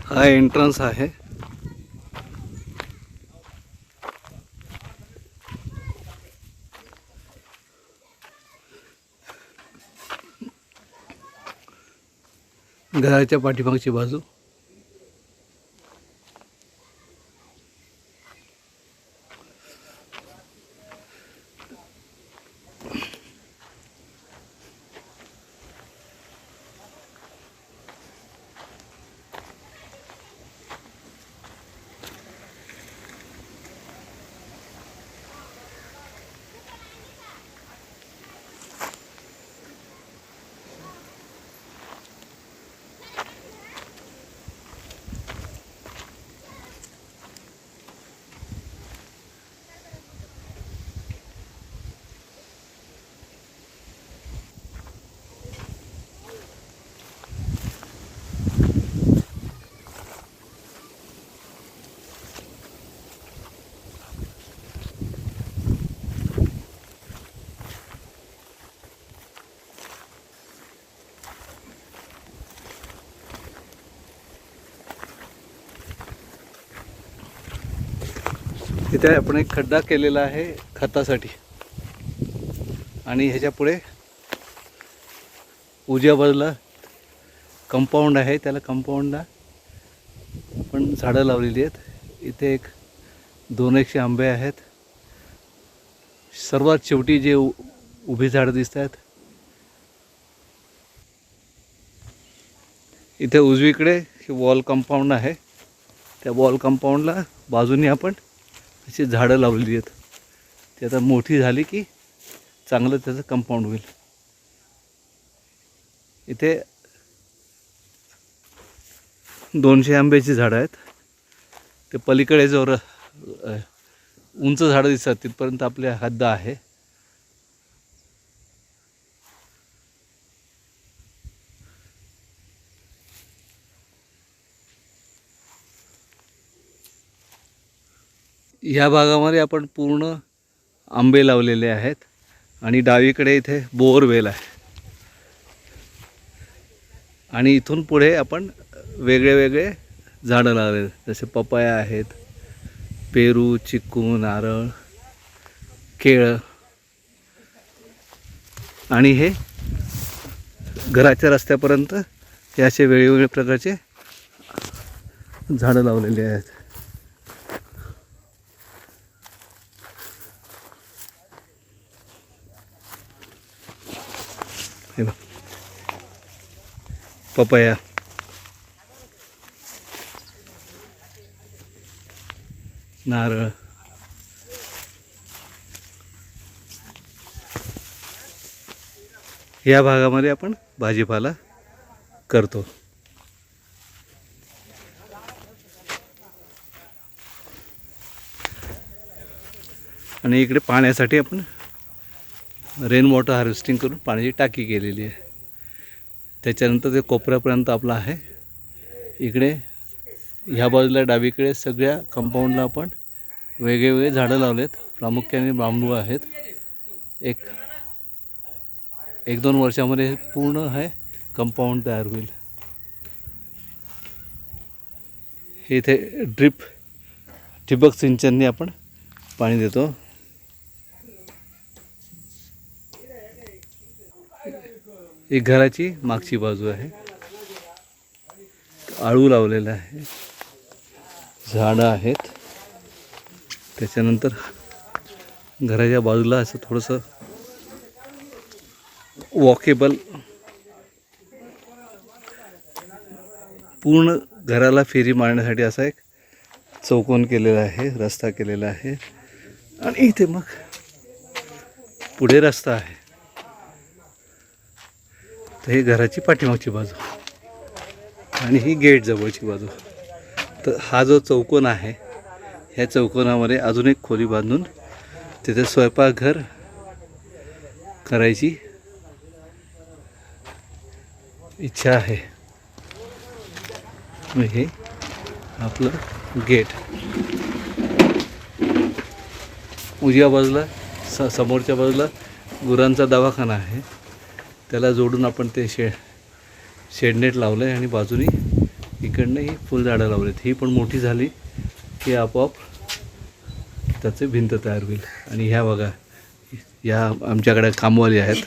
हा एंट्रन्स आहे. घराच्या पाठीमागची बाजू. इथे आपण एक खड्डा केलेला आहे खतासाठी आणि ह्याच्या पुढे उजव्या बाजूला कंपाऊंड आहे. त्याला कंपाऊंडला पण झाडं लावलेली आहेत. इथे एक 200 आंबे आहेत. सर्वात शेवटी जे उभी झाडं दिसत आहेत इथे उजवीकडे वॉल कंपाऊंड आहे. त्या वॉल कंपाऊंडला बाजूने आपण अशी झाडं लावलेली आहेत. ती आता मोठी झाली की चांगलं त्याचं कंपाऊंड होईल. इथे 200 आंब्याची झाडं आहेत. ते पलीकडे जो उंच झाडं दिसतात तिथपर्यंत आपल्या हद्द आहे. ह्या भागामध्ये आपण पूर्ण आंबे लावलेले आहेत आणि डावीकडे इथे बोरवेल आहे. आणि इथून पुढे आपण वेगळे वेगळे झाडं लावले जसे पपया आहेत, पेरू, चिकू, नारळ, केळं आणि हे घराच्या रस्त्यापर्यंत हे असे वेगवेगळे प्रकारचे झाडं लावलेली आहेत. हे बघ, पपया, नारळ, या भागामध्ये आपण भाजीपाला करतो. आणि इकडे पाण्यासाठी आपण रेन वॉटर हार्वेस्टिंग करून पाण्याची टाकी केलेली आहे. त्याच्यानंतर ते कोपऱ्यापर्यंत आपलं आहे. इकडे ह्या बाजूला डावीकडे सगळ्या कंपाऊंडला आपण वेगवेगळे झाडं लावलेत. प्रामुख्याने बांबू आहेत. एक 1-2 वर्षामध्ये पूर्ण हे कंपाऊंड तयार होईल. हे इथे ठिबक सिंचनने आपण पाणी देतो. ही घराची मागची बाजू आहे. आळू लावलेला आहे, झाडं आहेत. त्याच्यानंतर घराच्या बाजूला असं थोडंसं वॉकेबल पूर्ण घराला फेरी मारण्यासाठी असा एक चौकोन केलेला आहे, रस्ता केलेला आहे. आणि इथे मग पुढे रस्ता आहे. तर ही घराची पाठीमागची बाजू आणि ही गेट जवळची बाजू. तर हा जो चौकोन आहे ह्या चौकोनामध्ये अजून एक खोली बांधून तिथे स्वयंपाकघर करायची इच्छा आहे. हे आपलं गेट. उजव्या बाजूला समोरच्या बाजूला गुरांचा दवाखाना आहे. त्याला जोडून आपण ते शेडनेट लावलं आहे आणि बाजूनी इकडनं ही फुलझाडं लावलीत. ही पण मोठी झाली की आपोआप त्याचे भिंत तयार होईल. आणि ह्या बघा, या आमच्याकडे कामवाली आहेत.